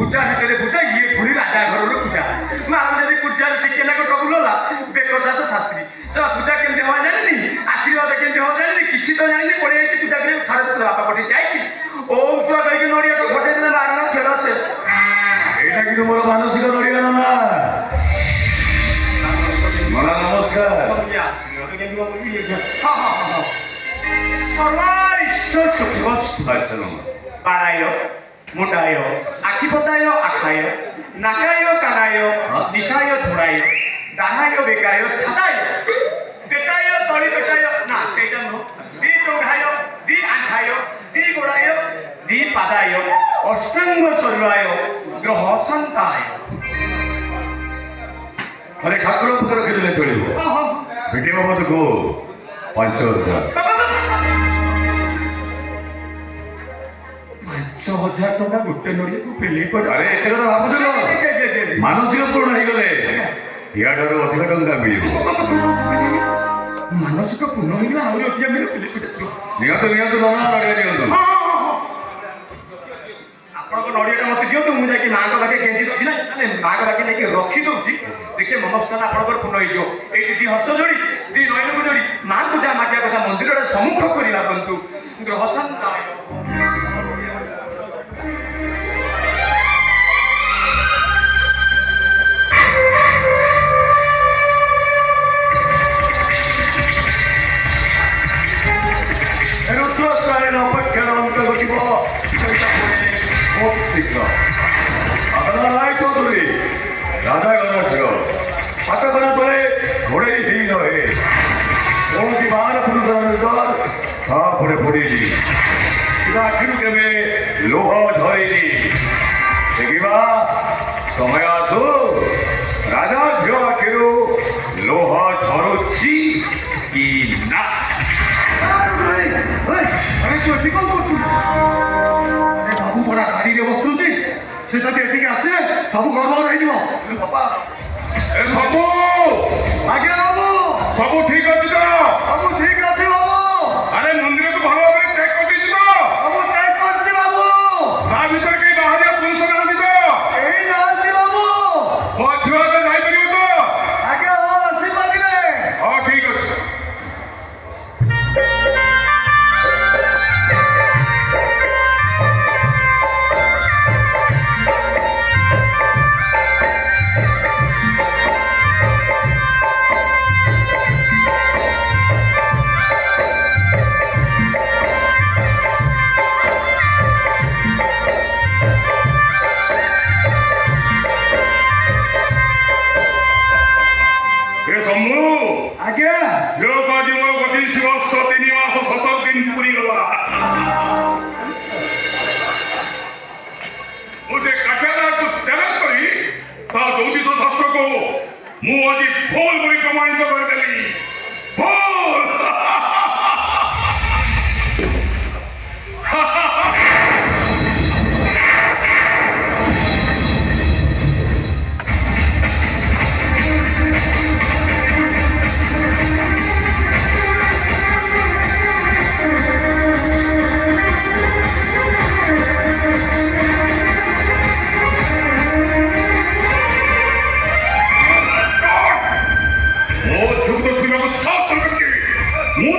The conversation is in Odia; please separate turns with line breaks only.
ପୂଜା ଭିତରେ ପୂଜା ଇଏ ପୁଣି ରାଜା ଘରର ପୂଜା ମାର ଯଦି ପୂଜାରେ ଟିକେ ନାକ ଟ୍ରବୁଲ ହେଲା ବେକଜାତ ଶାସ୍ତ୍ରୀ ସେ ପୂଜା କେମିତି ହବା ଜାଣିନି ଆଶୀର୍ବାଦ କେମିତି ହବା ଜାଣିନି କିଛି ତ ଜାଣିନି ପଳେଇ ଯାଇଛି ପୂଜା କରିବାକୁ ଥରେ ବାପା ପଠେଇ ଯାଇଛି ଓମ୍ ଛୁଆ କହିକି ନଡ଼ିଆ ଫଟେଇ ଦେଲେ ମାରଣା ଖେଳ ଶେଷ।
ଏଇଟା କିନ୍ତୁ ମୋର ମାନସିକ ନଡ଼ିଆ ନନା। ନନା ନମସ୍କାର।
ସର୍ବାରିଷ୍ଟ ସୁଖିବ
ଆଚ୍ଛା ନନା।
ପାରାୟ ମୁଣ୍ଡାୟ ଆଖିପତାୟ ଆଖାୟ ନାକାୟ କାନାୟ ନିଶାୟ ଧରାୟ ଡାହାୟ ବେକାୟ ଛାତାୟ ବେଟାୟ ତଳି ବେଟାୟ ନା ସେଇଟା ନୁହଁ ଦି ଜଙ୍ଘାୟ ଦି ଆଣ୍ଠାୟ ଦି ଗୋଡ଼ାୟ ଦି ପାଦାୟ ଅଷ୍ଟାଙ୍ଗ ଶରୀରାୟ ଗ୍ରହ ସନ୍ତାୟ।
ଖାଲି ଠାକୁର ଉପରେ ରଖିଦେଲେ ଚଳିବ। ଭିଟି ବାବଦକୁ 5,000।
5,000 ଟଙ୍କା ଗୋଟେ ନଡ଼ିଆକୁ ପେଲେଇ ପଡେ।
ଆରେ ଏତେ କଥା ଭାବୁଛ କଣ? ମାନସିକ ପୂରଣ ହେଇଗଲେ ୟାଠାରୁ ଅଧିକ ଟଙ୍କା ମିଳିବ।
ମାନସିକ ପୂର୍ଣ୍ଣ ହେଇଗଲା ଆହୁରି ଅଧିକା ମିଳିବ ପେଲେଇ ପଡେ।
ନିଅନ୍ତୁ ନିଅନ୍ତୁ ନନା ନଡ଼ିଆ ନିଅନ୍ତୁ।
ଆପଣଙ୍କ ନଡ଼ିଆଟା ମତେ ଦିଅନ୍ତୁ ମୁଁ ଯାଇକି ମାଙ୍କ ପାଖେ ଗେଞ୍ଜି ଦଉଛି ନା ମାନେ ମାଙ୍କ ପାଖେ ଯାଇକି ରଖି ଦଉଛି ଦେଖିବେ ମନସ୍କାମନା ଆପଣଙ୍କର ପୂର୍ଣ୍ଣ ହେଇଯିବ। ଏଇଠି ଦି ହସ୍ତ ଯୋଡ଼ି ଦି ନୟନକୁ ଯୋଡ଼ି ମାଙ୍କୁ ଯାହା ମାଗିବା କଥା ମନ୍ଦିରଟା ସମ୍ମୁଖ କରି ଭାବନ୍ତୁ ଗ୍ରହ ସନ୍ତାୟ।
ଅପେକ୍ଷାର ଅନ୍ତ ଘଟିବ ଖୁବ୍ ଶୀଘ୍ର। ସାଧନା ରାୟ ଚୌଧୁରୀ ରାଜାଘର ଝିଅ ପାଟକର ତଳେ ଘୋଡ଼େଇ ହେଇ ରହେ। କୌଣସି ବାହାର ପୁରୁଷର ନଜର ତାପରେ ପଡ଼ିନି ଆଖିରୁ କେବେ ଲୁହ ଝରିନି। ଦେଖିବା ସମୟ ଆସୁ ରାଜା ଝିଅ ଆଖିରୁ ଲୁହ ଝରୁଛି କି ନା।
ବାବୁ ପରା ଗାଡ଼ିରେ ବସୁଛନ୍ତି ସେ ଯଦି ଏଠିକି ଆସିବେ ସବୁ ଗଡ଼ବଡ଼ ହେଇଯିବ।
ଏ ସବୁ
ଆଜ୍ଞା ବାବୁ
ସବୁ ଠିକ ଅଛି ତ?
ସବୁ ଠିକ ଅଛି ବାବୁ।
ଆରେ ମନ୍ଦିରକୁ ଭଲ ଭାବରେ ଚେକ୍ କରିଦେଇଛି ତ?
ସବୁ ଚେକ୍ କରିଛି ବାବୁ।
ତା ଭିତରେ କେହି ବାହାରିଆ ପୁରୁଷ ନାହାନ୍ତି ତ?
କେହି ନାହାନ୍ତି ବାବୁ।
ମୋ ଝିଅ ଏବେ ଯାଇପାରିବ ତ?
ଆଜ୍ଞା ହଁ ଆସିପାରିବେ।
ହଁ ଠିକ ଅଛି।
ଆଜ୍ଞା
ଝିଅକୁ ଆଜି ମୋର 25 ବର୍ଷ 3 ମାସ 17 ଦିନ ପୁରିଗଲା। ମୁଁ ସେ କାଠିଆକୁ ଚ୍ୟାଲେଞ୍ଜ କରି ତା ଜ୍ୟୋତିଷ ଶାସ୍ତ୍ରକୁ ମୁଁ ଆଜି ଭୁଲ ବୋଲି ପ୍ରମାଣିତ କରିଦେଲି। ଭୁଲ। ମୁଁ